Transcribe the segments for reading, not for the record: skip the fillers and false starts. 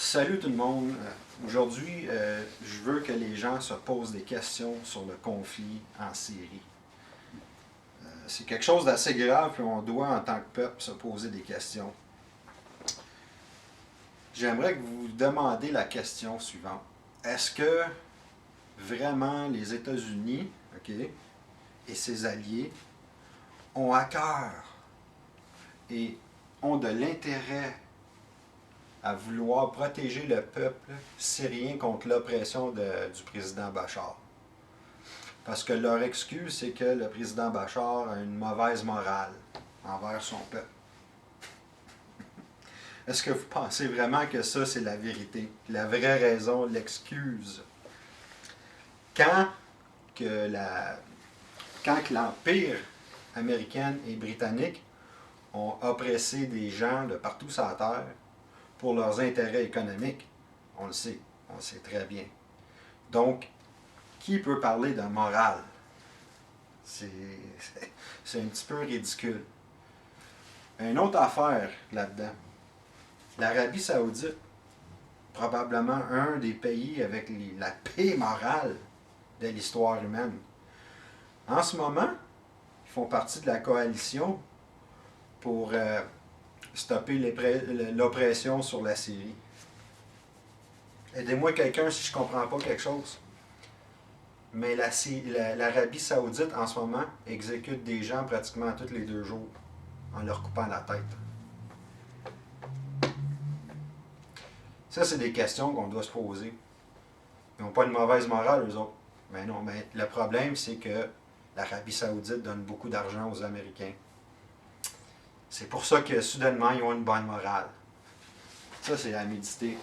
Salut tout le monde. Aujourd'hui, je veux que les gens se posent des questions sur le conflit en Syrie. C'est quelque chose d'assez grave et on doit, en tant que peuple, se poser des questions. J'aimerais que vous vous demandiez la question suivante. Est-ce que vraiment les États-Unis, ok, et ses alliés ont à cœur et ont de l'intérêt à vouloir protéger le peuple syrien contre l'oppression du président Bachar? Parce que leur excuse, c'est que le président Bachar a une mauvaise morale envers son peuple. Est-ce que vous pensez vraiment que ça, c'est la vérité? La vraie raison, l'excuse? Quand que l'Empire américain et britannique ont oppressé des gens de partout sur la Terre pour leurs intérêts économiques, on le sait très bien. Donc, qui peut parler de morale? C'est un petit peu ridicule. Une autre affaire là-dedans. L'Arabie Saoudite, probablement un des pays avec la paix morale de l'histoire humaine. En ce moment, ils font partie de la coalition pour stopper l'oppression sur la Syrie. Aidez-moi quelqu'un si je ne comprends pas quelque chose. Mais l'Arabie Saoudite, en ce moment, exécute des gens pratiquement tous les 2 jours en leur coupant la tête. Ça, c'est des questions qu'on doit se poser. Ils n'ont pas une mauvaise morale, eux autres. Mais non, mais le problème, c'est que l'Arabie Saoudite donne beaucoup d'argent aux Américains. C'est pour ça que, soudainement, ils ont une bonne morale. Ça, c'est à méditer.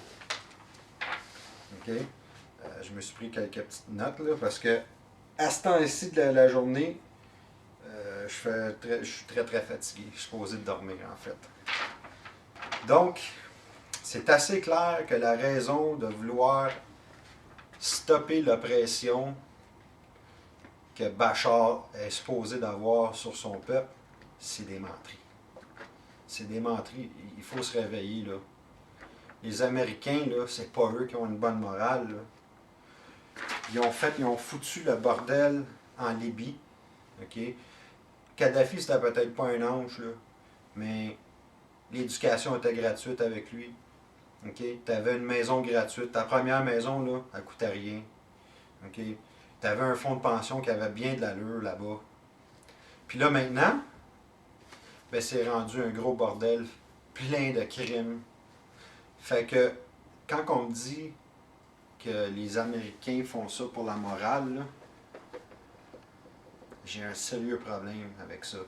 OK? Je me suis pris quelques petites notes, là, parce que à ce temps-ci de la journée, je suis très, très fatigué. Je suis posé de dormir, en fait. Donc, c'est assez clair que la raison de vouloir stopper l'oppression que Bachar est supposé d'avoir sur son peuple, c'est des menteries. C'est des menteries. Il faut se réveiller, là. Les Américains, là, c'est pas eux qui ont une bonne morale, là. Ils ont foutu le bordel en Libye. OK? Kadhafi, c'était peut-être pas un ange, là, mais l'éducation était gratuite avec lui. Okay? Tu avais une maison gratuite. Ta première maison, là, elle ne coûtait rien. Okay? Tu avais un fonds de pension qui avait bien de l'allure là-bas. Puis là, maintenant, ben, c'est rendu un gros bordel, plein de crimes. Fait que, quand on me dit que les Américains font ça pour la morale, là, j'ai un sérieux problème avec ça.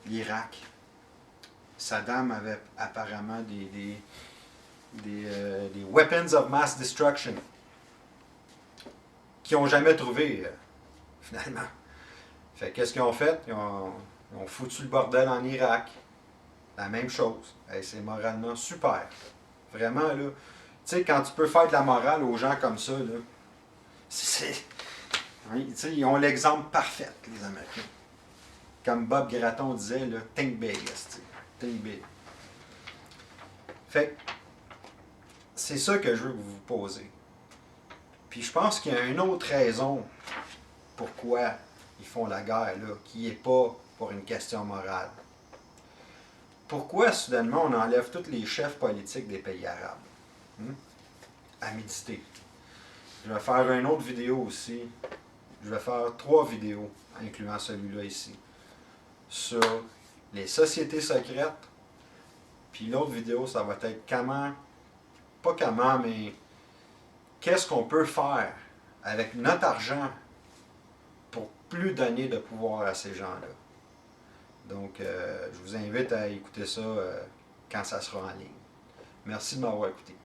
L'Irak. Saddam avait apparemment des weapons of mass destruction qu'ils n'ont jamais trouvé, finalement. Fait qu'est-ce qu'ils ont fait? Ils ont foutu le bordel en Irak. La même chose. Hey, c'est moralement super. Vraiment, là. Tu sais, quand tu peux faire de la morale aux gens comme ça, là, ils ont l'exemple parfait, les Américains. Comme Bob Gratton disait, là, think big, think big. Fait c'est ça que je veux que vous vous posez. Puis je pense qu'il y a une autre raison pourquoi ils font la guerre, là, qui n'est pas pour une question morale. Pourquoi, soudainement, on enlève tous les chefs politiques des pays arabes? À méditer. Je vais faire une autre vidéo aussi. Je vais faire 3 vidéos, incluant celui-là ici, sur les sociétés secrètes. Puis l'autre vidéo, ça va être mais qu'est-ce qu'on peut faire avec notre argent pour plus donner de pouvoir à ces gens-là. Donc, je vous invite à écouter ça quand ça sera en ligne. Merci de m'avoir écouté.